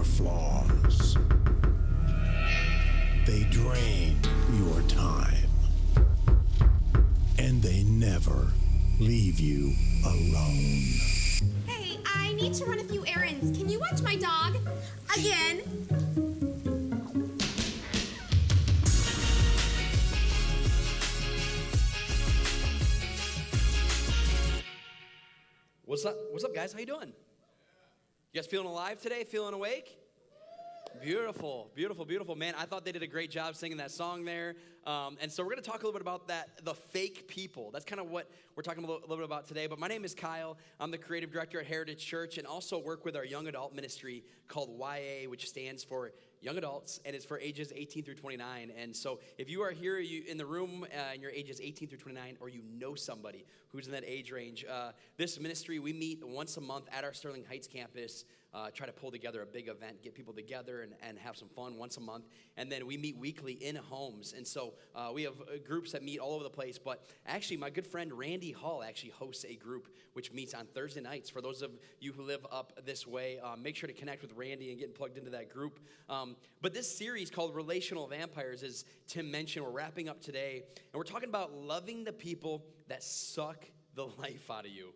flaws. They drain your time. And they never leave you alone. Hey, I need to run a few errands. Can you watch my dog? Again. What's up, guys? How you doing? You guys feeling alive today? Feeling awake? Beautiful, beautiful, beautiful. Man, I thought they did a great job singing that song there. And so we're going to talk a little bit about that, the fake people. That's kind of what we're talking a little bit about today. But my name is Kyle. I'm the creative director at Heritage Church and also work with our young adult ministry called YA, which stands for Young Adults, and it's for ages 18 through 29. And so if you are here in the room and you're ages 18 through 29, or you know somebody who's in that age range, this ministry, we meet once a month at our Sterling Heights campus, try to pull together a big event, get people together and have some fun once a month. And then we meet weekly in homes. And so we have groups that meet all over the place. But actually, my good friend Randy Hall actually hosts a group which meets on Thursday nights. For those of you who live up this way, make sure to connect with Randy and get plugged into that group. But this series called Relational Vampires, as Tim mentioned, we're wrapping up today. And we're talking about loving the people that suck the life out of you.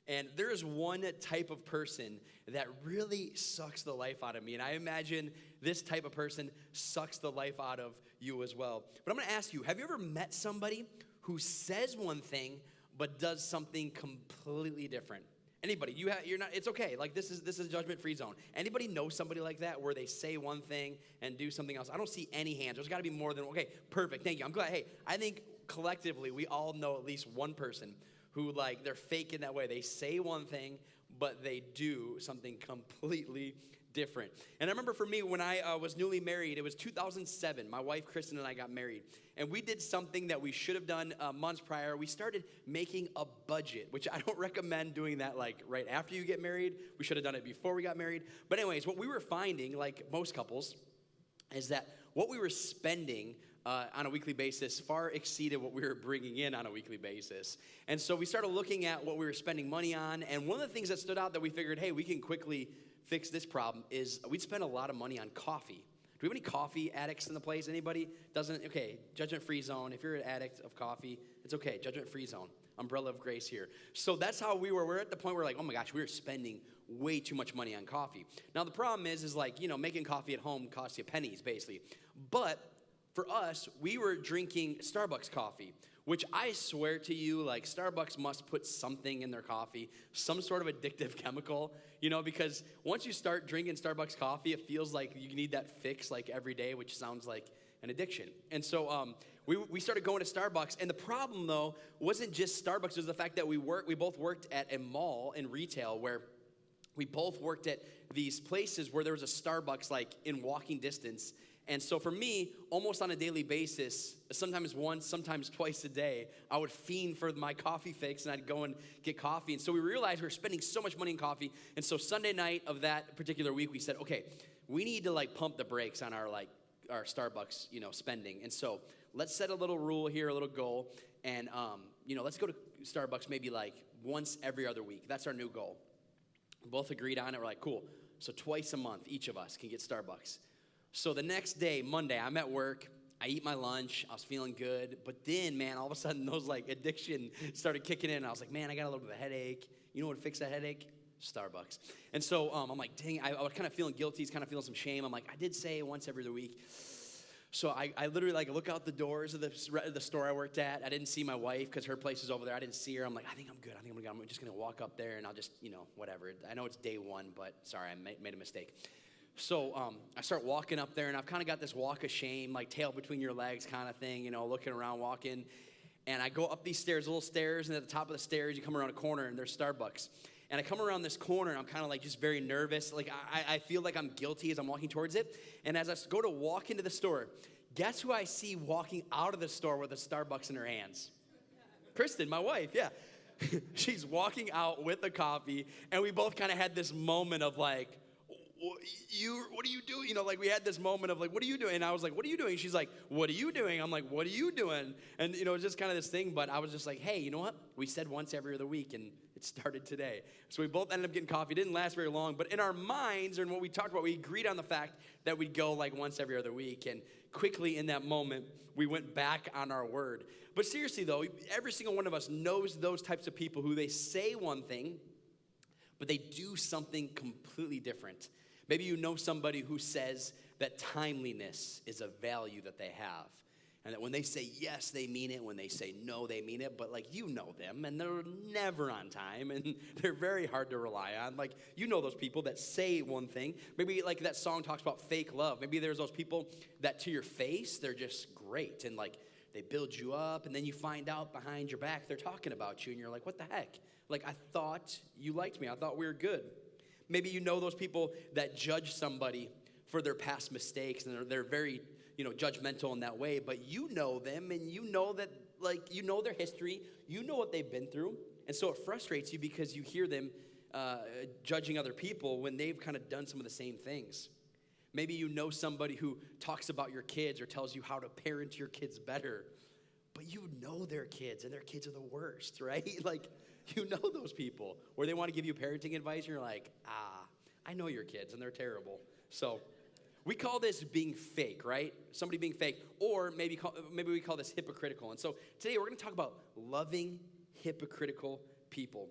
And there is one type of person that really sucks the life out of me. And I imagine this type of person sucks the life out of you as well. But I'm going to ask you, have you ever met somebody who says one thing but does something completely different? Anybody? You're not. It's okay. Like this is a judgment-free zone. Anybody know somebody like that where they say one thing and do something else? I don't see any hands. There's got to be more than okay. Perfect. Thank you. I'm glad. Hey, I think collectively we all know at least one person who, like, they're fake in that way. They say one thing, but they do something completely different. And I remember for me, when I was newly married, it was 2007. My wife, Kristen, and I got married. And we did something that we should have done months prior. We started making a budget, which I don't recommend doing that, like, right after you get married. We should have done it before we got married. But anyways, what we were finding, like most couples, is that what we were spending on a weekly basis far exceeded what we were bringing in on a weekly basis. And so we started looking at what we were spending money on, and one of the things that stood out that we figured, hey, we can quickly fix this problem is we'd spend a lot of money on coffee. Do we have any coffee addicts in the place? Anybody? Doesn't? Okay, judgment-free zone. If you're an addict of coffee, it's okay, judgment-free zone. Umbrella of grace here. So that's how we were. We're at the point where, like, oh my gosh, we were spending way too much money on coffee. Now the problem is like, you know, making coffee at home costs you pennies, basically. But for us, we were drinking Starbucks coffee, which I swear to you, like, Starbucks must put something in their coffee, some sort of addictive chemical, you know, because once you start drinking Starbucks coffee, it feels like you need that fix, like, every day, which sounds like an addiction. And so we started going to Starbucks, and the problem, though, wasn't just Starbucks. It was the fact that we both worked at a mall in retail where we both worked at these places where there was a Starbucks, like, in walking distance. And so for me, almost on a daily basis, sometimes once, sometimes twice a day, I would fiend for my coffee fix, and I'd go and get coffee. And so we realized we were spending so much money in coffee. And so Sunday night of that particular week, we said, okay, we need to, like, pump the brakes on our Starbucks, you know, spending. And so let's set a little rule here, a little goal, and, you know, let's go to Starbucks maybe, like, once every other week. That's our new goal. We both agreed on it. We're like, cool. So twice a month, each of us can get Starbucks. So the next day, Monday, I'm at work, I eat my lunch, I was feeling good, but then, man, all of a sudden, those, like, addiction started kicking in, and I was like, man, I got a little bit of a headache. You know what would fix that headache? Starbucks. And so I'm like, dang, I was kind of feeling guilty, kind of feeling some shame. I'm like, I did say once every other week. So I literally, like, look out the doors of the store I worked at. I didn't see my wife because her place is over there. I didn't see her. I'm like, I think I'm good. I'm just going to walk up there, and I'll just, you know, whatever. I know it's day one, but sorry, I made a mistake. So I start walking up there, and I've kind of got this walk of shame, like tail between your legs kind of thing, you know, looking around, walking. And I go up these stairs, little stairs, and at the top of the stairs, you come around a corner, and there's Starbucks. And I come around this corner, and I'm kind of, like, just very nervous. Like, I feel like I'm guilty as I'm walking towards it. And as I go to walk into the store, guess who I see walking out of the store with a Starbucks in her hands? Kristen, my wife, yeah. She's walking out with a coffee, and we both kind of had this moment of, like, what are you doing? You know, like we had this moment of like, what are you doing? And I was like, what are you doing? She's like, what are you doing? I'm like, what are you doing? And, you know, it's just kind of this thing. But I was just like, hey, you know what? We said once every other week, and it started today. So we both ended up getting coffee. It didn't last very long. But in our minds and what we talked about, we agreed on the fact that we'd go like once every other week. And quickly in that moment, we went back on our word. But seriously, though, every single one of us knows those types of people who they say one thing, but they do something completely different. Maybe you know somebody who says that timeliness is a value that they have. And that when they say yes, they mean it. When they say no, they mean it. But like, you know them, and they're never on time, and they're very hard to rely on. Like, you know those people that say one thing. Maybe like that song talks about fake love. Maybe there's those people that to your face, they're just great. And like, they build you up, and then you find out behind your back they're talking about you, and you're like, what the heck? Like, I thought you liked me. I thought we were good. Maybe you know those people that judge somebody for their past mistakes, and they're very, you know, judgmental in that way, but you know them, and you know that, like, you know their history, you know what they've been through, and so it frustrates you because you hear them judging other people when they've kind of done some of the same things. Maybe you know somebody who talks about your kids or tells you how to parent your kids better, but you know their kids, and their kids are the worst, right? Like, you know those people where they want to give you parenting advice, and you're like, I know your kids, and they're terrible. So we call this being fake, right? Somebody being fake, or maybe we call this hypocritical. And so today we're going to talk about loving hypocritical people.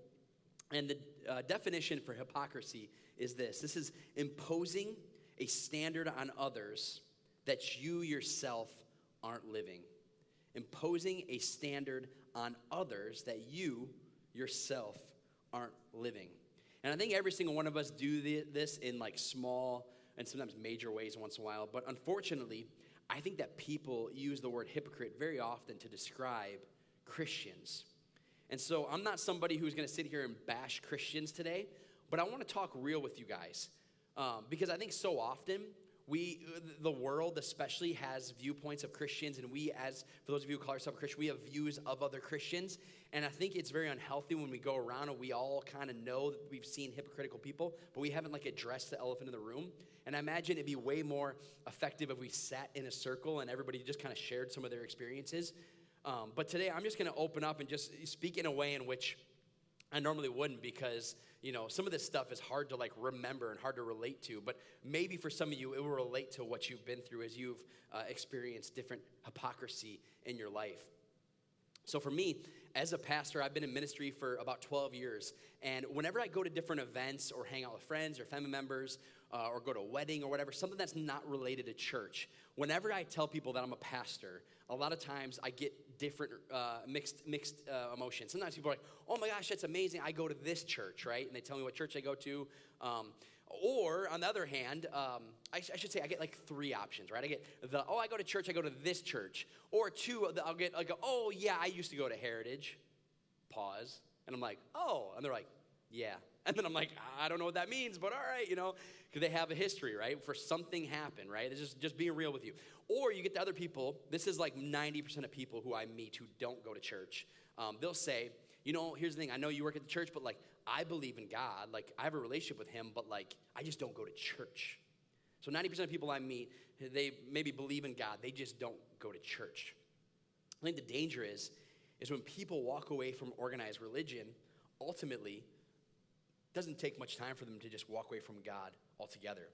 And the definition for hypocrisy is this. This is imposing a standard on others that you yourself aren't living. Imposing a standard on others that you yourself aren't living. And I think every single one of us do this in like small and sometimes major ways once in a while. But unfortunately, I think that people use the word hypocrite very often to describe Christians. And so I'm not somebody who's going to sit here and bash Christians today, but I want to talk real with you guys. Because I think so often the world especially has viewpoints of Christians, and for those of you who call yourself a Christian, we have views of other Christians. And I think it's very unhealthy when we go around and we all kind of know that we've seen hypocritical people, but we haven't like addressed the elephant in the room. And I imagine it'd be way more effective if we sat in a circle and everybody just kind of shared some of their experiences. But today I'm just going to open up and just speak in a way in which I normally wouldn't, because, you know, some of this stuff is hard to like remember and hard to relate to, but maybe for some of you it will relate to what you've been through as you've experienced different hypocrisy in your life. So for me, as a pastor, I've been in ministry for about 12 years, and whenever I go to different events or hang out with friends or family members or go to a wedding or whatever, something that's not related to church, whenever I tell people that I'm a pastor, a lot of times I get different mixed emotions. Sometimes people are like, oh my gosh, that's amazing, I go to this church, right? And they tell me what church I go to. Or on the other hand, I should say I get like three options, right? I get I go to church, I go to this church. Or two, I'll get like, oh yeah, I used to go to Heritage. Pause. And I'm like, oh. And they're like, yeah. And then I'm like, I don't know what that means, but all right, you know, because they have a history, right? For something happened, right? It's just being real with you. Or you get the other people. This is like 90% of people who I meet who don't go to church. They'll say, you know, here's the thing. I know you work at the church, but like, I believe in God. Like, I have a relationship with him, but like, I just don't go to church. So 90% of people I meet, they maybe believe in God. They just don't go to church. I think the danger is when people walk away from organized religion, ultimately, it doesn't take much time for them to just walk away from God altogether.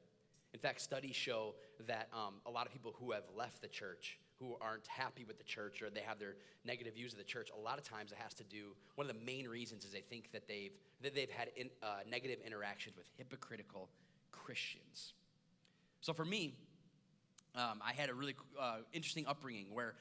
In fact, studies show that a lot of people who have left the church, who aren't happy with the church, or they have their negative views of the church, a lot of times it has to do, one of the main reasons is they think that they've had negative interactions with hypocritical Christians. So for me, I had a really interesting upbringing where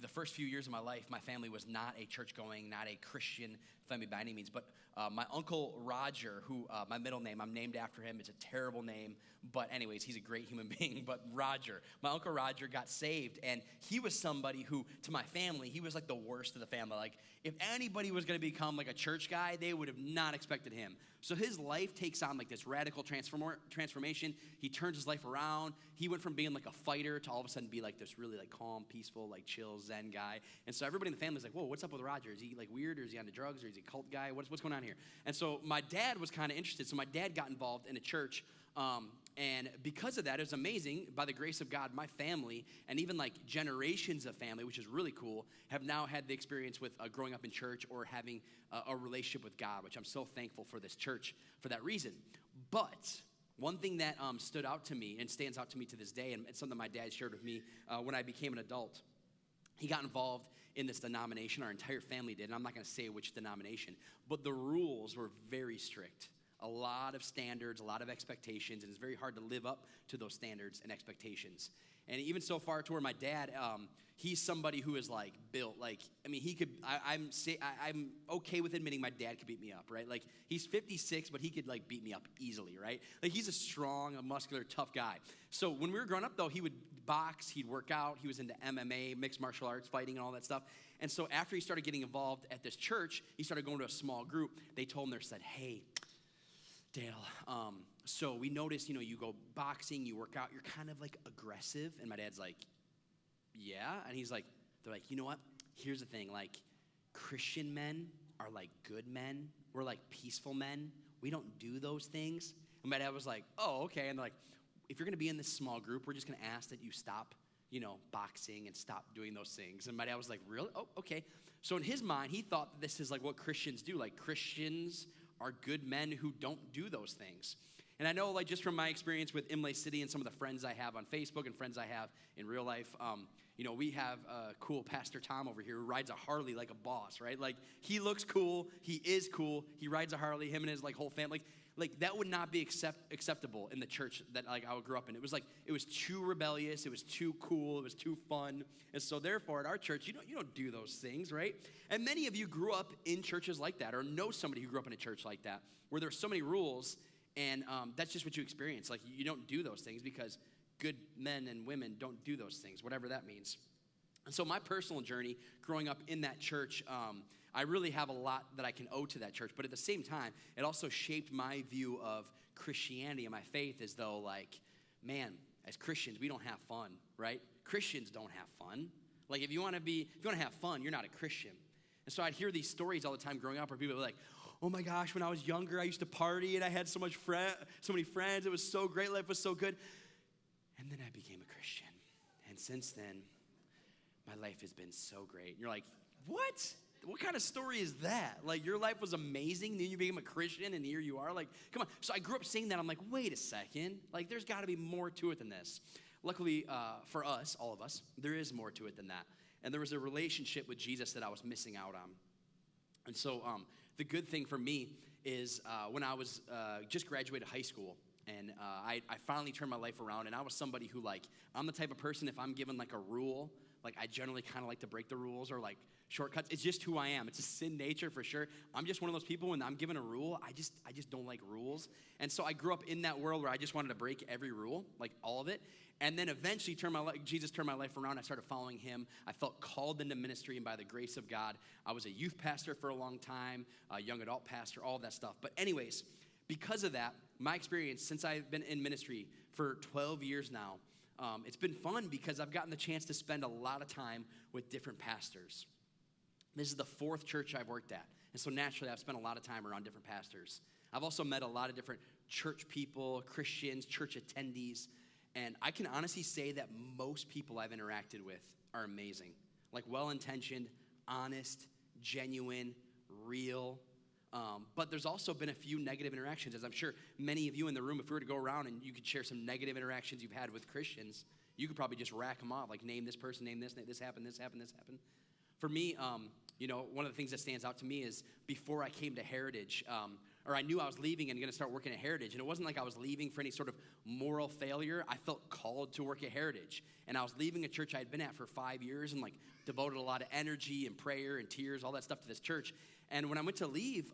the first few years of my life, my family was not a church-going, not a Christian family by any means. But my uncle Roger, who my middle name, I'm named after him. It's a terrible name. But anyways, he's a great human being. But Roger, my uncle Roger got saved. And he was somebody who, to my family, he was like the worst of the family. Like, if anybody was going to become like a church guy, they would have not expected him. So his life takes on like this radical transformation. He turns his life around. He went from being like a fighter to all of a sudden be like this really like calm, peaceful, like chill, zen guy. And so everybody in the family is like, whoa, what's up with Roger? Is he like weird, or is he on the drugs, or is he a cult guy? What's going on here? And so my dad was kind of interested. So my dad got involved in a church And because of that, it was amazing. By the grace of God, my family, and even like generations of family, which is really cool, have now had the experience with growing up in church or having a relationship with God, which I'm so thankful for this church for that reason. But one thing that stood out to me and stands out to me to this day, and it's something my dad shared with me when I became an adult. He got involved in this denomination. Our entire family did, and I'm not going to say which denomination, but the rules were very strict. A lot of standards, a lot of expectations, and it's very hard to live up to those standards and expectations. And even so far to where my dad, he's somebody who is like built, like, I mean, he could, I'm okay with admitting my dad could beat me up, right? Like, he's 56, but he could like beat me up easily, right? Like, he's a strong, a muscular, tough guy. So when we were growing up though, he would box, he'd work out, he was into MMA, mixed martial arts, fighting and all that stuff. And so after he started getting involved at this church, he started going to a small group. They told him, they said, hey, Dale, so we noticed, you go boxing, you work out, you're kind of like aggressive. And my dad's like, yeah. And he's like, they're like, you know what? Here's the thing. Like, Christian men are like good men. We're like peaceful men. We don't do those things. And my dad was like, oh, okay. And they're like, if you're going to be in this small group, we're just going to ask that you stop, boxing and stop doing those things. And my dad was like, really? Oh, okay. So in his mind, he thought that this is like what Christians do. Like, Christians are good men who don't do those things. And I know, like, just from my experience with Imlay City and some of the friends I have on Facebook and friends I have in real life, we have a cool Pastor Tom over here who rides a Harley like a boss, right? Like, he looks cool, he is cool, he rides a Harley, him and his like whole family. Like, that would not be acceptable in the church that like I grew up in. It was too rebellious, it was too cool, it was too fun. And so therefore at our church, you don't do those things, right? And many of you grew up in churches like that, or know somebody who grew up in a church like that, where there's so many rules, and that's just what you experience. Like, you don't do those things because good men and women don't do those things, whatever that means. And so my personal journey growing up in that church, I really have a lot that I can owe to that church. But at the same time, it also shaped my view of Christianity and my faith, as though, like, man, as Christians, we don't have fun, right? Christians don't have fun. Like, if you want to have fun, you're not a Christian. And so I'd hear these stories all the time growing up where people were like, oh my gosh, when I was younger, I used to party and I had so many friends. It was so great. Life was so good. And then I became a Christian. And since then, my life has been so great. And you're like, what? What kind of story is that? Like, your life was amazing, then you became a Christian, and here you are? Like, come on. So I grew up saying that. I'm like, wait a second. Like, there's got to be more to it than this. Luckily for us, all of us, there is more to it than that. And there was a relationship with Jesus that I was missing out on. And so the good thing for me is when I was just graduated high school, and I finally turned my life around, and I was somebody who, like, I'm the type of person, if I'm given, like, a rule, like, I generally kind of like to break the rules or, like, shortcuts. It's just who I am. It's a sin nature for sure. I'm just one of those people, when I'm given a rule, I just don't like rules. And so I grew up in that world where I just wanted to break every rule, like all of it. And then eventually Jesus turned my life around. I started following him. I felt called into ministry, and by the grace of God, I was a youth pastor for a long time, a young adult pastor, all of that stuff. But anyways, because of that, my experience since I've been in ministry for 12 years now, it's been fun because I've gotten the chance to spend a lot of time with different pastors. This is the 4th church I've worked at. And so naturally, I've spent a lot of time around different pastors. I've also met a lot of different church people, Christians, church attendees. And I can honestly say that most people I've interacted with are amazing. Like, well-intentioned, honest, genuine, real. But there's also been a few negative interactions, as I'm sure many of you in the room, if we were to go around and you could share some negative interactions you've had with Christians, you could probably just rack them off, like name this person, name this happened, this happened, this happened. For me, one of the things that stands out to me is before I came to Heritage, or I knew I was leaving and going to start working at Heritage, and it wasn't like I was leaving for any sort of moral failure. I felt called to work at Heritage, and I was leaving a church I had been at for 5 years and, like, devoted a lot of energy and prayer and tears, all that stuff to this church. And when I went to leave,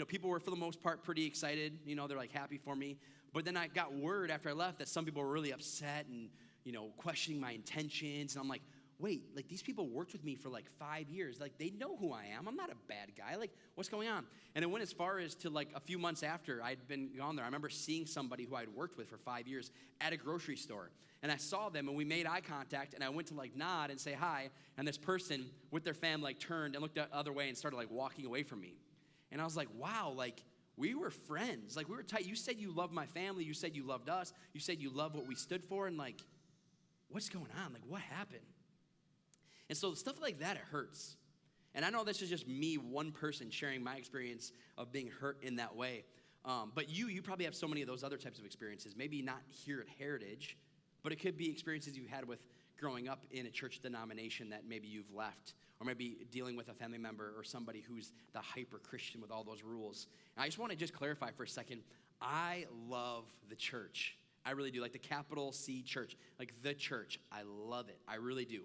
people were, for the most part, pretty excited. They're, like, happy for me. But then I got word after I left that some people were really upset and, questioning my intentions. And I'm like, wait, like, these people worked with me for, like, 5 years. Like, they know who I am. I'm not a bad guy. Like, what's going on? And it went as far as to, like, a few months after I'd been gone there, I remember seeing somebody who I'd worked with for 5 years at a grocery store. And I saw them, and we made eye contact, and I went to, like, nod and say hi. And this person with their family, like, turned and looked the other way and started, like, walking away from me. And I was like, wow, like, We were friends. Like, we were tight. You said you loved my family. You said you loved us. You said you loved what we stood for. And, like, what's going on? Like, what happened? And so stuff like that, it hurts. And I know this is just me, one person, sharing my experience of being hurt in that way. But you probably have so many of those other types of experiences. Maybe not here at Heritage, but it could be experiences you had with growing up in a church denomination that maybe you've left, or maybe dealing with a family member or somebody who's the hyper-Christian with all those rules. And I just want to just clarify for a second, I love the church. I really do, like the capital C church, like the church. I love it. I really do.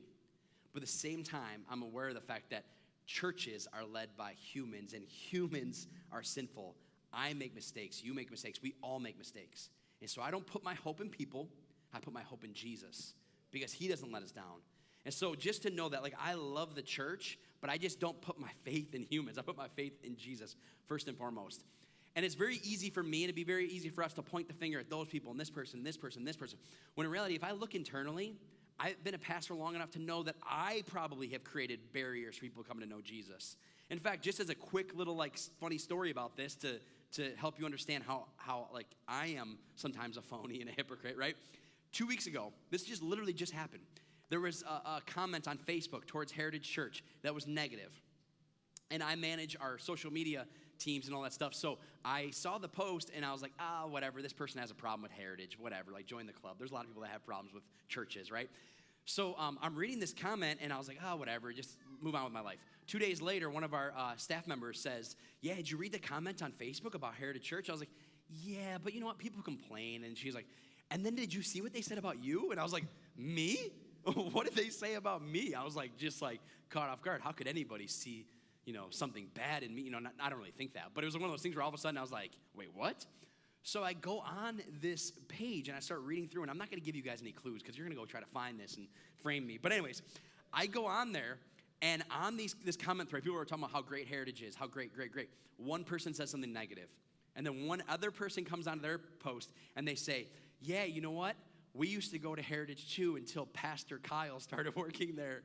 But at the same time, I'm aware of the fact that churches are led by humans, and humans are sinful. I make mistakes. You make mistakes. We all make mistakes. And so I don't put my hope in people. I put my hope in Jesus, because he doesn't let us down. And so just to know that, like, I love the church, but I just don't put my faith in humans. I put my faith in Jesus first and foremost. And it's very easy for me, and it'd be very easy for us to point the finger at those people and this person, this person, this person. When in reality, if I look internally, I've been a pastor long enough to know that I probably have created barriers for people coming to know Jesus. In fact, just as a quick little, like, funny story about this to help you understand how like, I am sometimes a phony and a hypocrite, right? 2 weeks ago, this just literally just happened. There was a comment on Facebook towards Heritage Church that was negative. And I manage our social media teams and all that stuff. So I saw the post and I was like, whatever, this person has a problem with Heritage, whatever, like join the club. There's a lot of people that have problems with churches, right? So I'm reading this comment and I was like, whatever, just move on with my life. 2 days later, one of our staff members says, yeah, did you read the comment on Facebook about Heritage Church? I was like, yeah, but you know what, people complain. And she's like, and then did you see what they said about you? And I was like, me? What did they say about me? I was like, just like caught off guard. How could anybody see, something bad in me? I don't really think that. But it was one of those things where all of a sudden I was like, wait, what? So I go on this page and I start reading through, and I'm not going to give you guys any clues because you're going to go try to find this and frame me. But anyways, I go on there, and on this comment thread, people are talking about how great Heritage is, how great. One person says something negative. And then one other person comes onto their post, and they say, yeah, you know what? We used to go to Heritage too until Pastor Kyle started working there.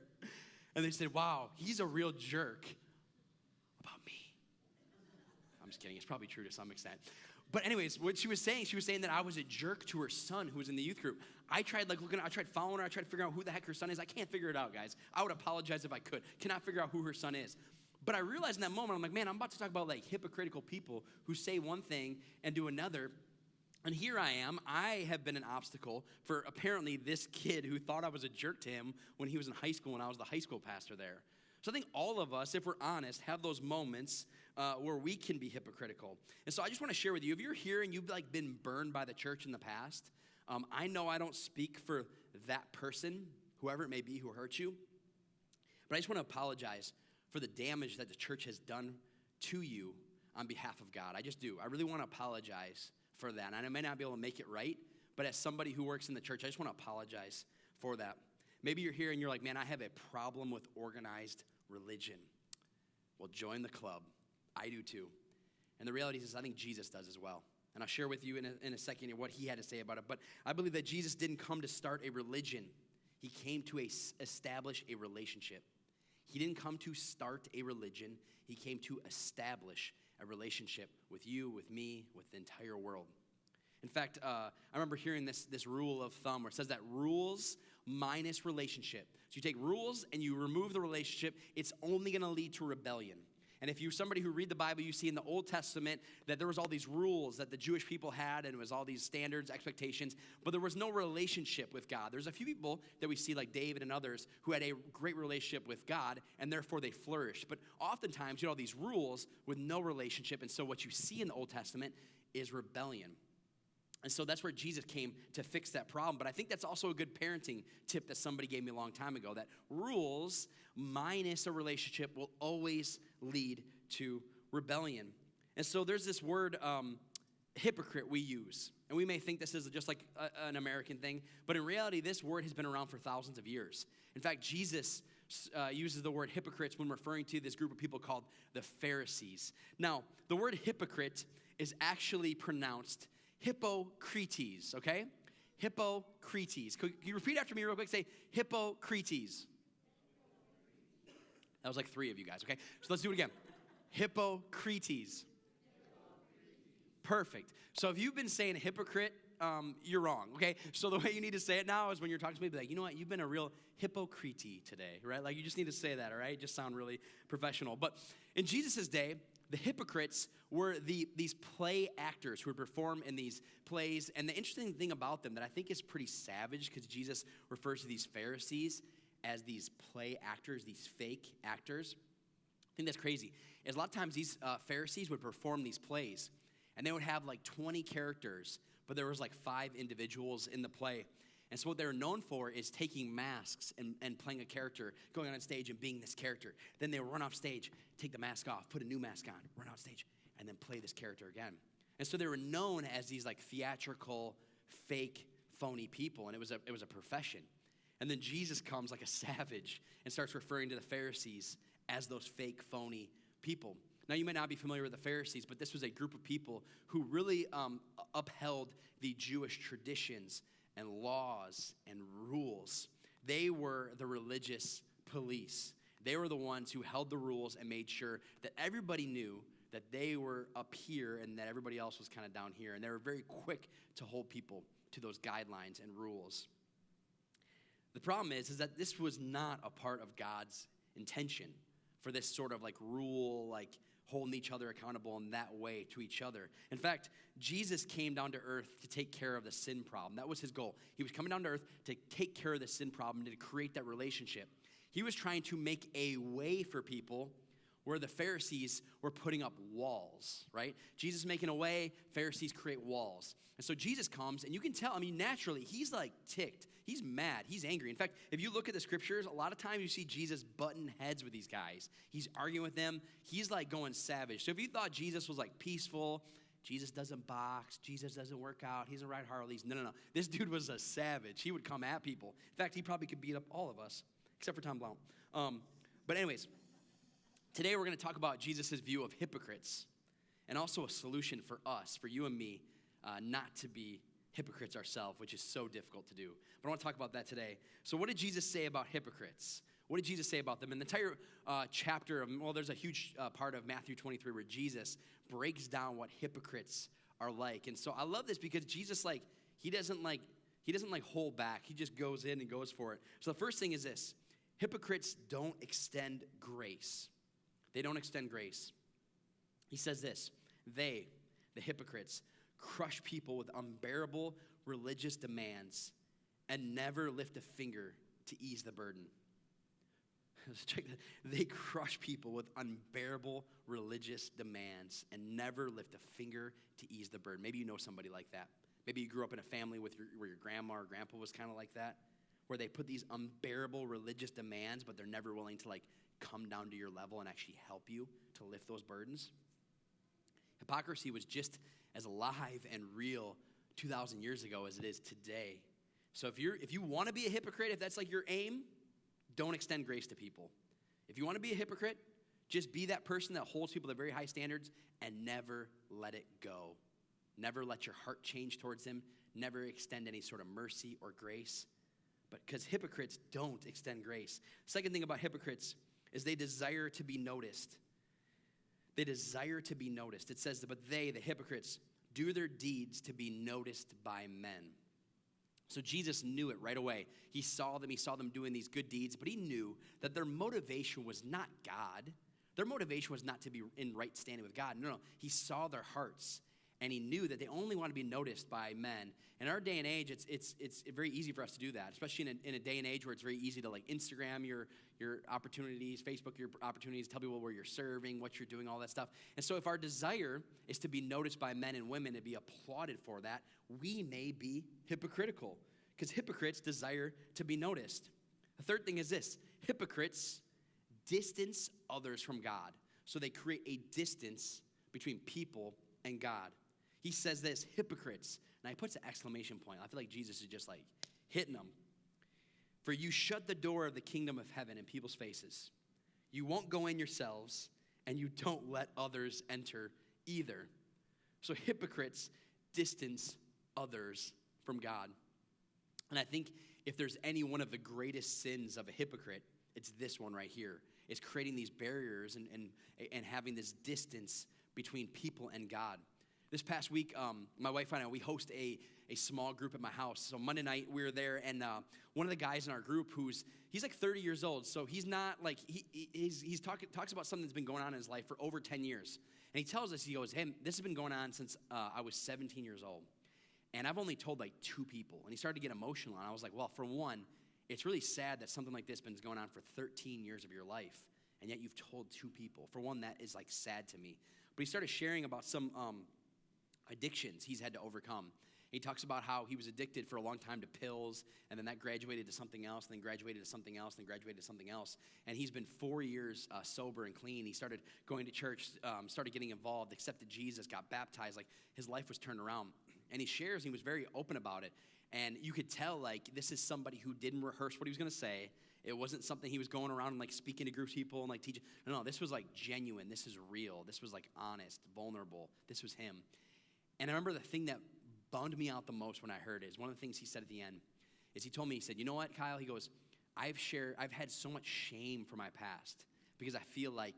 And they said, wow, he's a real jerk. About me. I'm just kidding. It's probably true to some extent. But anyways, what she was saying that I was a jerk to her son who was in the youth group. I tried following her. I tried to figure out who the heck her son is. I can't figure it out, guys. I would apologize if I could. Cannot figure out who her son is. But I realized in that moment, I'm like, man, I'm about to talk about like hypocritical people who say one thing and do another. And here I am. I have been an obstacle for apparently this kid who thought I was a jerk to him when he was in high school and I was the high school pastor there. So I think all of us, if we're honest, have those moments where we can be hypocritical. And so I just want to share with you, if you're here and you've like been burned by the church in the past, I know I don't speak for that person, whoever it may be who hurt you, but I just want to apologize for the damage that the church has done to you on behalf of God. I just do. I really want to apologize for that. And I may not be able to make it right, but as somebody who works in the church, I just want to apologize for that. Maybe you're here and you're like, man, I have a problem with organized religion. Well, join the club. I do too. And the reality is I think Jesus does as well. And I'll share with you in a second what he had to say about it. But I believe that Jesus didn't come to start a religion. He came to establish a relationship. He didn't come to start a religion. He came to establish a relationship with you, with me, with the entire world. In fact, I remember hearing this rule of thumb where it says that rules minus relationship. So you take rules and you remove the relationship, it's only going to lead to rebellion. And if you're somebody who read the Bible, you see in the Old Testament that there was all these rules that the Jewish people had, and it was all these standards, expectations, but there was no relationship with God. There's a few people that we see like David and others who had a great relationship with God, and therefore they flourished. But oftentimes you have all these rules with no relationship, and so what you see in the Old Testament is rebellion. And so that's where Jesus came to fix that problem. But I think that's also a good parenting tip that somebody gave me a long time ago, that rules minus a relationship will always lead to rebellion. And so there's this word, hypocrite, we use. And we may think this is just like an American thing, but in reality, this word has been around for thousands of years. In fact, Jesus uses the word hypocrites when referring to this group of people called the Pharisees. Now, the word hypocrite is actually pronounced Hypocrites, okay? Hypocrites. Could you repeat after me real quick? Say Hypocrites. That was like 3 of you guys, okay? So let's do it again. Hypocrites. Perfect. So if you've been saying hypocrite, you're wrong, okay? So the way you need to say it now is when you're talking to me, be like, you know what, you've been a real hypocrite today, right? Like you just need to say that, all right? Just sound really professional. But in Jesus' day, the hypocrites were these play actors who would perform in these plays. And the interesting thing about them that I think is pretty savage, because Jesus refers to these Pharisees as these play actors, these fake actors. I think that's crazy. Is a lot of times these Pharisees would perform these plays, and they would have like 20 characters, but there was like 5 individuals in the play. And so what they're known for is taking masks and playing a character, going on stage and being this character. Then they would run off stage, take the mask off, put a new mask on, run off stage, and then play this character again. And so they were known as these like theatrical, fake, phony people, and it was a profession. And then Jesus comes like a savage and starts referring to the Pharisees as those fake, phony people. Now, you may not be familiar with the Pharisees, but this was a group of people who really upheld the Jewish traditions and laws and rules. They were the religious police. They were the ones who held the rules and made sure that everybody knew that they were up here and that everybody else was kind of down here. And they were very quick to hold people to those guidelines and rules. The problem is that this was not a part of God's intention for this sort of like rule, like holding each other accountable in that way to each other. In fact, Jesus came down to earth to take care of the sin problem. That was his goal. He was coming down to earth to take care of the sin problem, to create that relationship. He was trying to make a way for people where the Pharisees were putting up walls, right? Jesus making a way, Pharisees create walls. And so Jesus comes, and you can tell, naturally, he's like ticked. He's mad. He's angry. In fact, if you look at the scriptures, a lot of times you see Jesus butting heads with these guys. He's arguing with them. He's like going savage. So if you thought Jesus was like peaceful, Jesus doesn't box, Jesus doesn't work out, he doesn't ride Harleys. No. This dude was a savage. He would come at people. In fact, he probably could beat up all of us, except for Tom Blount. But anyways, today we're going to talk about Jesus' view of hypocrites and also a solution for us, for you and me, not to be hypocrites ourselves, which is so difficult to do. But I want to talk about that today. So what did Jesus say about hypocrites? What did Jesus say about them? In the entire chapter, there's a huge part of Matthew 23 where Jesus breaks down what hypocrites are like. And so I love this because Jesus, he doesn't hold back. He just goes in and goes for it. So the first thing is this: hypocrites don't extend grace. They don't extend grace. He says this: they, the hypocrites, crush people with unbearable religious demands and never lift a finger to ease the burden. Check that. They crush people with unbearable religious demands and never lift a finger to ease the burden. Maybe you know somebody like that. Maybe you grew up in a family where your grandma or grandpa was kind of like that, where they put these unbearable religious demands, but they're never willing to come down to your level and actually help you to lift those burdens. Hypocrisy was just as alive and real 2,000 years ago as it is today. So if you want to be a hypocrite, if that's your aim, don't extend grace to people. If you want to be a hypocrite, just be that person that holds people to very high standards and never let it go. Never let your heart change towards them. Never extend any sort of mercy or grace. But because hypocrites don't extend grace. Second thing about hypocrites is they desire to be noticed. They desire to be noticed. It says that, but they, the hypocrites, do their deeds to be noticed by men. So Jesus knew it right away. He saw them doing these good deeds, but he knew that their motivation was not God. Their motivation was not to be in right standing with God. No. He saw their hearts, and he knew that they only want to be noticed by men. In our day and age, it's very easy for us to do that, especially in a day and age where it's very easy to Instagram your opportunities, Facebook your opportunities, tell people where you're serving, what you're doing, all that stuff. And so if our desire is to be noticed by men and women and be applauded for that, we may be hypocritical, because hypocrites desire to be noticed. The third thing is this: hypocrites distance others from God. So they create a distance between people and God. He says this: hypocrites. And he puts an exclamation point. I feel like Jesus is just hitting them. For you shut the door of the kingdom of heaven in people's faces. You won't go in yourselves, and you don't let others enter either. So hypocrites distance others from God. And I think if there's any one of the greatest sins of a hypocrite, it's this one right here. It's creating these barriers and having this distance between people and God. This past week, my wife and I, we host a small group at my house. So Monday night, we were there, and one of the guys in our group he's like 30 years old, so he's not like, he's talks about something that's been going on in his life for over 10 years. And he tells us, he goes, hey, this has been going on since I was 17 years old. And I've only told like 2 people. And he started to get emotional, and I was like, well, for one, it's really sad that something like this has been going on for 13 years of your life, and yet you've told 2 people. For one, that is like sad to me. But he started sharing about some addictions he's had to overcome. He talks about how he was addicted for a long time to pills, and then that graduated to something else, and then graduated to something else, and then graduated to something else. And he's been 4 years sober and clean. He started going to church, started getting involved, accepted Jesus, got baptized. Like, his life was turned around. And he shares, he was very open about it. And you could tell, like, this is somebody who didn't rehearse what he was going to say. It wasn't something he was going around and, like, speaking to groups of people and, like, teaching. No, this was, like, genuine. This is real. This was, like, honest, vulnerable. This was him. And I remember the thing that bummed me out the most when I heard it is one of the things he said at the end is he told me, he said, you know what, Kyle? He goes, I've had so much shame for my past because I feel like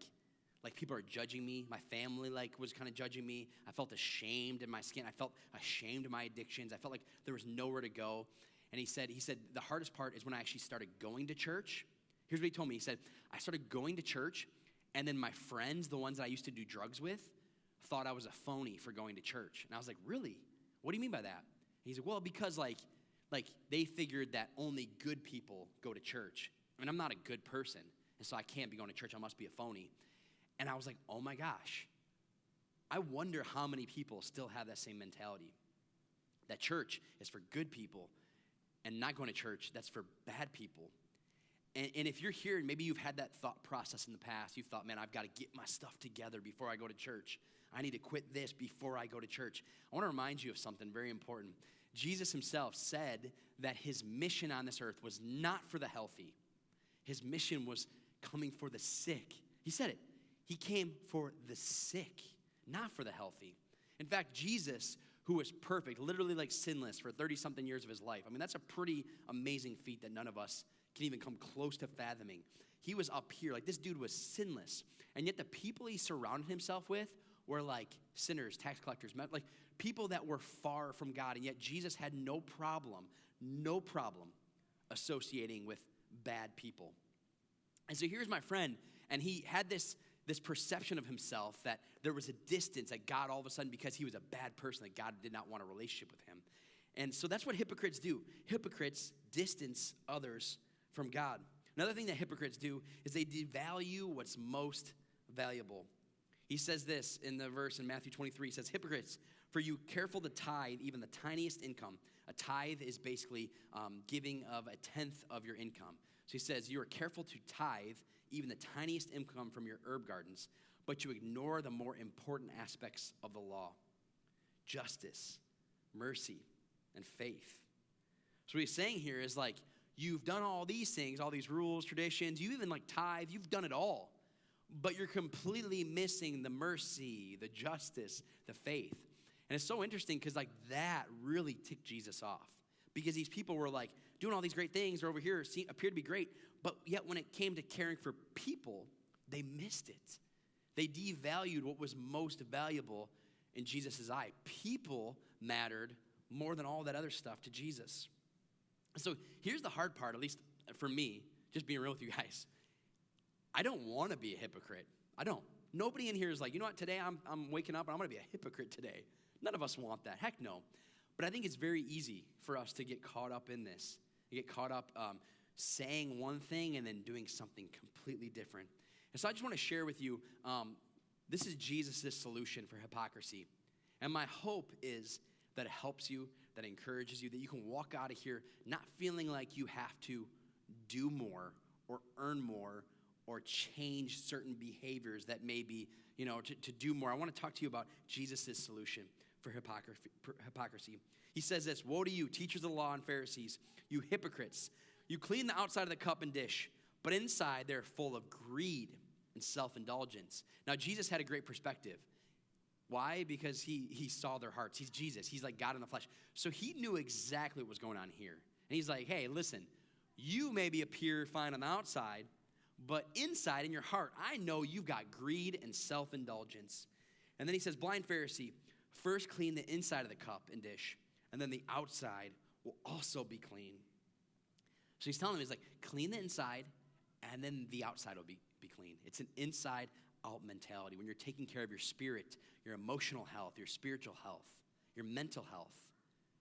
people are judging me. My family was kind of judging me. I felt ashamed in my skin. I felt ashamed of my addictions. I felt like there was nowhere to go. And he said the hardest part is when I actually started going to church. Here's what he told me. He said, I started going to church, and then my friends, the ones that I used to do drugs with, thought I was a phony for going to church. And I was like, really? What do you mean by that? And he said, well, because like they figured that only good people go to church. I mean, I'm not a good person, and so I can't be going to church. I must be a phony. And I was like, oh my gosh, I wonder how many people still have that same mentality. That church is for good people, and not going to church, that's for bad people. And if you're here and maybe you've had that thought process in the past, you've thought, man, I've got to get my stuff together before I go to church. I need to quit this before I go to church. I want to remind you of something very important. Jesus himself said that his mission on this earth was not for the healthy. His mission was coming for the sick. He said it. He came for the sick, not for the healthy. In fact, Jesus, who was perfect, literally like sinless for 30-something years of his life. I mean, that's a pretty amazing feat that none of us can even come close to fathoming. He was up here, like this dude was sinless. And yet the people he surrounded himself with were like sinners, tax collectors, like people that were far from God. And yet Jesus had no problem associating with bad people. And so here's my friend, and he had this perception of himself that there was a distance at God all of a sudden because he was a bad person, that God did not want a relationship with him. And so that's what hypocrites do. Hypocrites distance others from God. Another thing that hypocrites do is they devalue what's most valuable. He says this in the verse in Matthew 23. He says, hypocrites, for you careful to tithe even the tiniest income. A tithe is basically giving of 1/10 of your income. So he says, you are careful to tithe even the tiniest income from your herb gardens, but you ignore the more important aspects of the law: justice, mercy, and faith. So what he's saying here is like, you've done all these things, all these rules, traditions, you even like tithe, you've done it all, but you're completely missing the mercy, the justice, the faith. And it's so interesting because like that really ticked Jesus off, because these people were like doing all these great things over here appeared to be great, but yet when it came to caring for people, they missed it. They devalued what was most valuable in Jesus' eye. People mattered more than all that other stuff to Jesus. So here's the hard part, at least for me, just being real with you guys. I don't want to be a hypocrite. I don't. Nobody in here is like, you know what, today I'm waking up and I'm going to be a hypocrite today. None of us want that. Heck no. But I think it's very easy for us to get caught up in this. You get caught up saying one thing and then doing something completely different. And so I just want to share with you, this is Jesus' solution for hypocrisy. And my hope is that it helps you, that it encourages you, that you can walk out of here not feeling like you have to do more or earn more or change certain behaviors that may be, to do more. I want to talk to you about Jesus' solution for hypocrisy. He says this: woe to you, teachers of the law and Pharisees, you hypocrites. You clean the outside of the cup and dish, but inside they're full of greed and self-indulgence. Now, Jesus had a great perspective. Why? Because he saw their hearts. He's Jesus. He's like God in the flesh. So he knew exactly what was going on here. And he's like, hey, listen, you maybe appear fine on the outside, but inside in your heart, I know you've got greed and self-indulgence. And then he says, blind Pharisee, First clean the inside of the cup and dish, and then the outside will also be clean. So he's telling them, he's like, clean the inside, and then the outside will be clean. It's an inside-out mentality. When you're taking care of your spirit, your emotional health, your spiritual health, your mental health,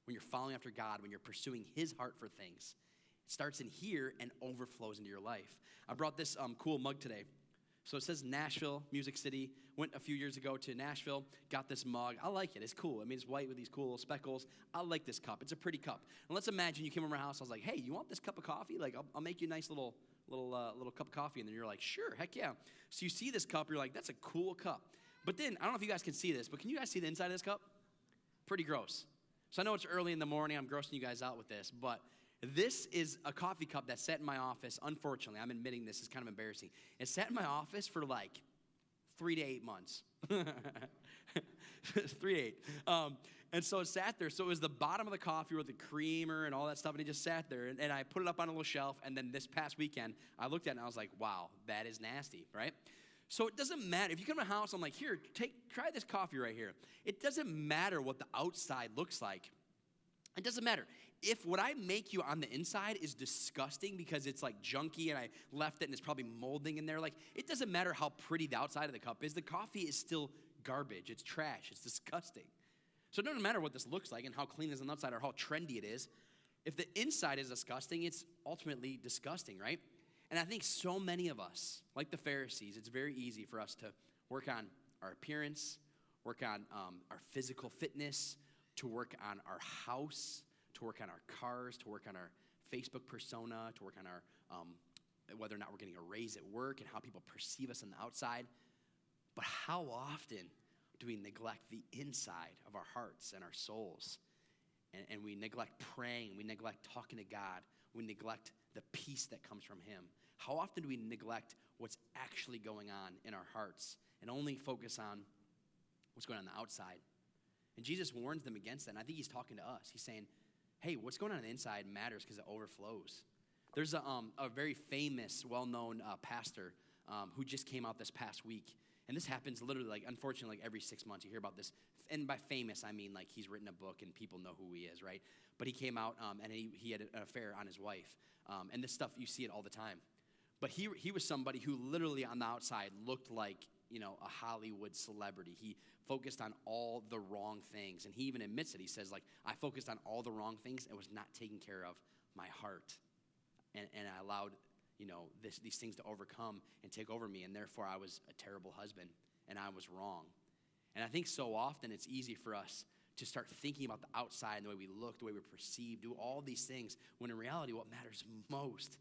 when you're following after God, when you're pursuing his heart for things, it starts in here and overflows into your life. I brought this cool mug today. So it says Nashville, Music City. Went a few years ago to Nashville, got this mug. I like it. It's cool. I mean, it's white with these cool little speckles. I like this cup. It's a pretty cup. And let's imagine you came over my house. I was like, hey, you want this cup of coffee? Like, I'll make you a nice little cup of coffee. And then you're like, sure, heck yeah. So you see this cup. You're like, that's a cool cup. But then, I don't know if you guys can see this, but can you guys see the inside of this cup? Pretty gross. So I know it's early in the morning. I'm grossing you guys out with this, but this is a coffee cup that sat in my office. Unfortunately, I'm admitting this is kind of embarrassing. It sat in my office for like 3 to 8 months. 3 to 8. And so it sat there. So it was the bottom of the coffee with the creamer and all that stuff, and it just sat there. And I put it up on a little shelf, and then this past weekend, I looked at it, and I was like, wow, that is nasty, right? So it doesn't matter. If you come to my house, I'm like, here, try this coffee right here. It doesn't matter what the outside looks like. It doesn't matter. If what I make you on the inside is disgusting because it's like junky and I left it and it's probably molding in there, like it doesn't matter how pretty the outside of the cup is. The coffee is still garbage. It's trash. It's disgusting. So it doesn't matter what this looks like and how clean it is on the outside or how trendy it is. If the inside is disgusting, it's ultimately disgusting, right? And I think so many of us, like the Pharisees, it's very easy for us to work on our appearance, work on our physical fitness, to work on our house, to work on our cars, to work on our Facebook persona, to work on our whether or not we're getting a raise at work and how people perceive us on the outside. But how often do we neglect the inside of our hearts and our souls? And we neglect praying, we neglect talking to God, we neglect the peace that comes from him. How often do we neglect what's actually going on in our hearts and only focus on what's going on the outside? And Jesus warns them against that, and I think he's talking to us. He's saying, hey, what's going on the inside matters because it overflows. There's a very famous, well-known pastor who just came out this past week, and this happens literally, like, unfortunately, like every 6 months you hear about this. And by famous, I mean like he's written a book and people know who he is, right? But he came out and he had an affair on his wife, and this stuff, you see it all the time. But he was somebody who literally on the outside looked like, you know, a Hollywood celebrity. He focused on all the wrong things. And he even admits it. He says, like, I focused on all the wrong things and was not taking care of my heart. And I allowed, you know, these things to overcome and take over me. And therefore, I was a terrible husband and I was wrong. And I think so often it's easy for us to start thinking about the outside and the way we look, the way we perceive, do all these things, when in reality what matters most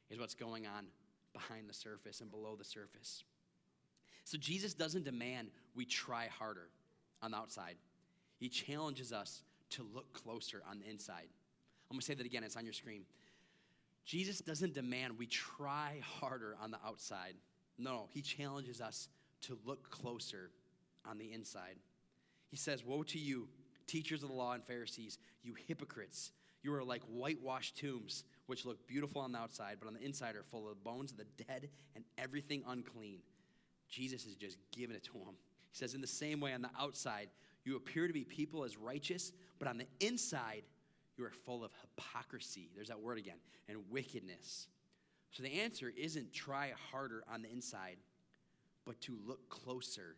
is what's going on behind the surface and below the surface. So Jesus doesn't demand we try harder on the outside. He challenges us to look closer on the inside. I'm going to say that again. It's on your screen. Jesus doesn't demand we try harder on the outside. No, he challenges us to look closer on the inside. He says, woe to you, teachers of the law and Pharisees, you hypocrites. You are like whitewashed tombs, which look beautiful on the outside, but on the inside are full of the bones of the dead and everything unclean. Jesus is just giving it to him. He says, in the same way on the outside, you appear to be people as righteous, but on the inside, you are full of hypocrisy. There's that word again, and wickedness. So the answer isn't try harder on the inside, but to look closer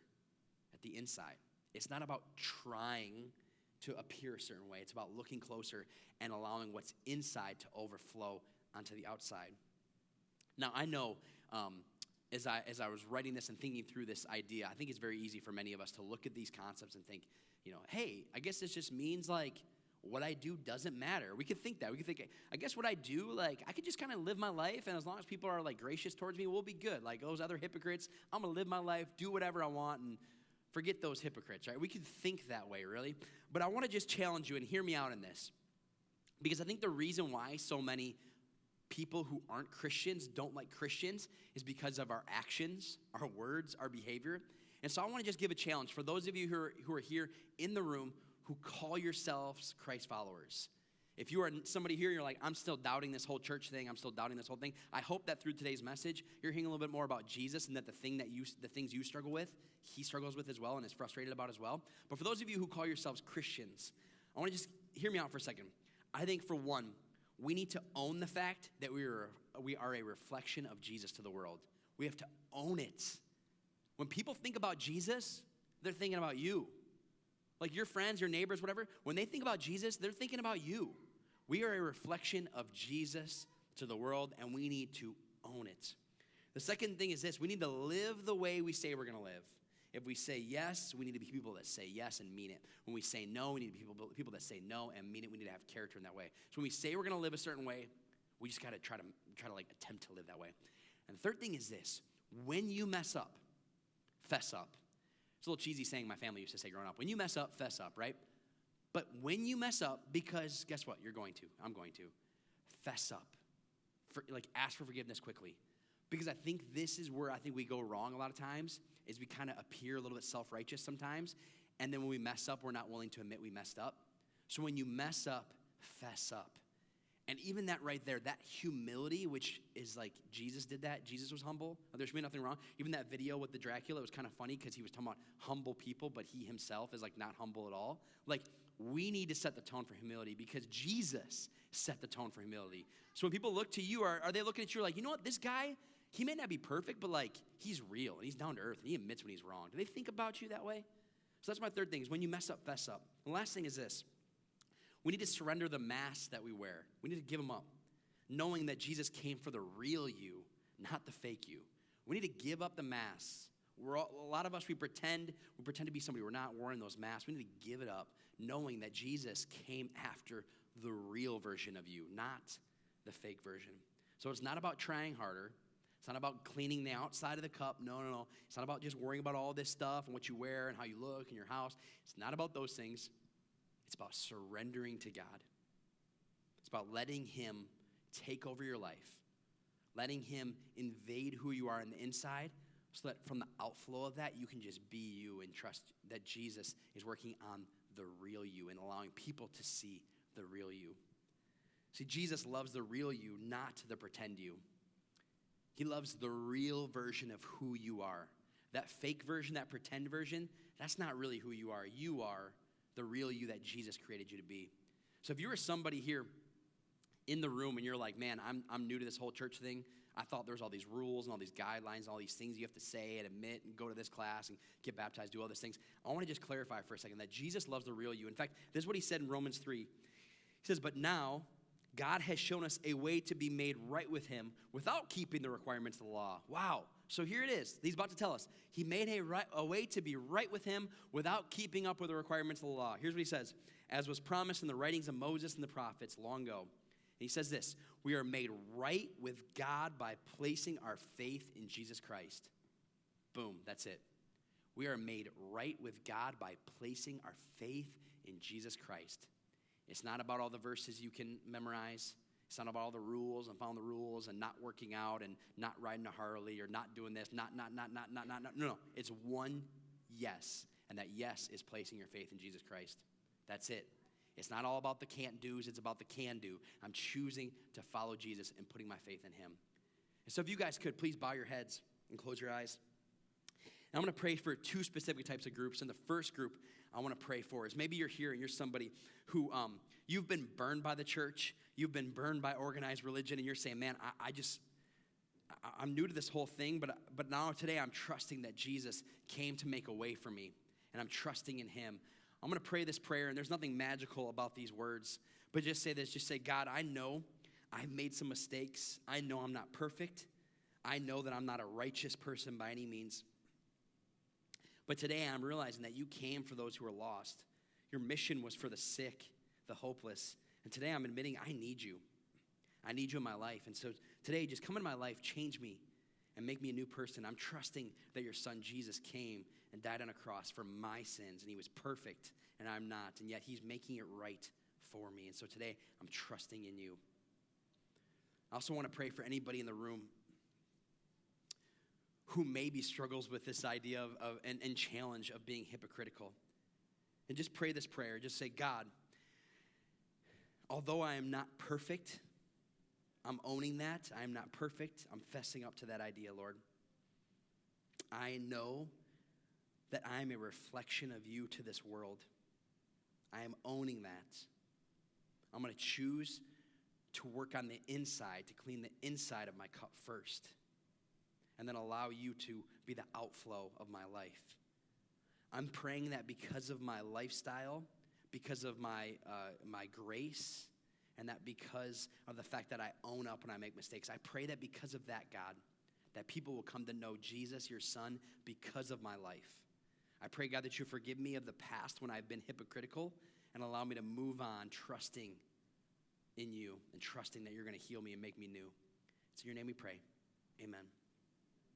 at the inside. It's not about trying to appear a certain way. It's about looking closer and allowing what's inside to overflow onto the outside. Now, I know as I was writing this and thinking through this idea, I think it's very easy for many of us to look at these concepts and think, you know, hey, I guess this just means like what I do doesn't matter. We could think that. We could think, I guess what I do, like I could just kind of live my life, and as long as people are like gracious towards me, we'll be good. Like those other hypocrites, I'm going to live my life, do whatever I want, and forget those hypocrites, right? We could think that way, really. But I want to just challenge you and hear me out in this. Because I think the reason why so many people who aren't Christians don't like Christians is because of our actions, our words, our behavior. And so I want to just give a challenge for those of you who are here in the room who call yourselves Christ followers. If you are somebody here, you're like, I'm still doubting this whole church thing, I'm still doubting this whole thing, I hope that through today's message, you're hearing a little bit more about Jesus and that the things you struggle with, he struggles with as well and is frustrated about as well. But for those of you who call yourselves Christians, I want to just hear me out for a second. I think for one, we need to own the fact that we are a reflection of Jesus to the world. We have to own it. When people think about Jesus, they're thinking about you. Like your friends, your neighbors, whatever, when they think about Jesus, they're thinking about you. We are a reflection of Jesus to the world, and we need to own it. The second thing is this: we need to live the way we say we're going to live. If we say yes, we need to be people that say yes and mean it. When we say no, we need to be people that say no and mean it. We need to have character in that way. So when we say we're going to live a certain way, we just got to try to like attempt to live that way. And the third thing is this: when you mess up, fess up. It's a little cheesy saying my family used to say growing up. When you mess up, fess up, right? But when you mess up, because guess what? You're going to. I'm going to. Fess up. Ask for forgiveness quickly. Because I think this is where I think we go wrong a lot of times, is we kind of appear a little bit self-righteous sometimes. And then when we mess up, we're not willing to admit we messed up. So when you mess up, fess up. And even that right there, that humility, which is like Jesus did that. Jesus was humble. There should be nothing wrong. Even that video with the Dracula, it was kind of funny because he was talking about humble people, but he himself is like not humble at all. Like we need to set the tone for humility because Jesus set the tone for humility. So when people look to you, are they looking at you like, you know what, this guy, he may not be perfect, but like he's real and he's down to earth and he admits when he's wrong. Do they think about you that way? So that's my third thing is when you mess up, fess up. The last thing is this. We need to surrender the masks that we wear. We need to give them up, knowing that Jesus came for the real you, not the fake you. We need to give up the masks. A lot of us, we pretend to be somebody. We're not wearing those masks. We need to give it up, knowing that Jesus came after the real version of you, not the fake version. So it's not about trying harder. It's not about cleaning the outside of the cup. No. It's not about just worrying about all this stuff and what you wear and how you look in your house. It's not about those things. It's about surrendering to God. It's about letting him take over your life, letting him invade who you are on the inside so that from the outflow of that, you can just be you and trust that Jesus is working on the real you and allowing people to see the real you. See, Jesus loves the real you, not the pretend you. He loves the real version of who you are. That fake version, that pretend version, that's not really who you are. You are the real you that Jesus created you to be. So if you were somebody here in the room and you're like, man, I'm new to this whole church thing. I thought there was all these rules and all these guidelines, all these things you have to say and admit and go to this class and get baptized, do all these things. I want to just clarify for a second that Jesus loves the real you. In fact, this is what he said in Romans 3. He says, but now God has shown us a way to be made right with him without keeping the requirements of the law. Wow. So here it is. He's about to tell us. He made a way to be right with him without keeping up with the requirements of the law. Here's what he says. As was promised in the writings of Moses and the prophets long ago. And he says this. We are made right with God by placing our faith in Jesus Christ. Boom. That's it. We are made right with God by placing our faith in Jesus Christ. It's not about all the verses you can memorize. It's not about all the rules and following the rules and not working out and not riding a Harley or not doing this, not. No. It's one yes, and that yes is placing your faith in Jesus Christ. That's it. It's not all about the can't do's. It's about the can do. I'm choosing to follow Jesus and putting my faith in him. And so if you guys could, please bow your heads and close your eyes. And I'm going to pray for two specific types of groups. And the first group I want to pray for is maybe you're here and you're somebody who you've been burned by the church. You've been burned by organized religion. And you're saying, man, I'm new to this whole thing. But now today I'm trusting that Jesus came to make a way for me. And I'm trusting in him. I'm going to pray this prayer. And there's nothing magical about these words. But just say this. Just say, God, I know I've made some mistakes. I know I'm not perfect. I know that I'm not a righteous person by any means. But today I'm realizing that you came for those who are lost. Your mission was for the sick, the hopeless. And today I'm admitting I need you. I need you in my life. And so today, just come into my life, change me, and make me a new person. I'm trusting that your son Jesus came and died on a cross for my sins. And he was perfect, and I'm not. And yet he's making it right for me. And so today I'm trusting in you. I also want to pray for anybody in the room who maybe struggles with this idea and challenge of being hypocritical. And just pray this prayer. Just say, God, although I am not perfect, I'm owning that. I am not perfect. I'm fessing up to that idea, Lord. I know that I am a reflection of you to this world. I am owning that. I'm going to choose to work on the inside, to clean the inside of my cup first, and then allow you to be the outflow of my life. I'm praying that because of my lifestyle, because of my grace, and that because of the fact that I own up when I make mistakes, I pray that because of that, God, that people will come to know Jesus, your son, because of my life. I pray, God, that you forgive me of the past when I've been hypocritical and allow me to move on trusting in you and trusting that you're going to heal me and make me new. It's in your name we pray. Amen.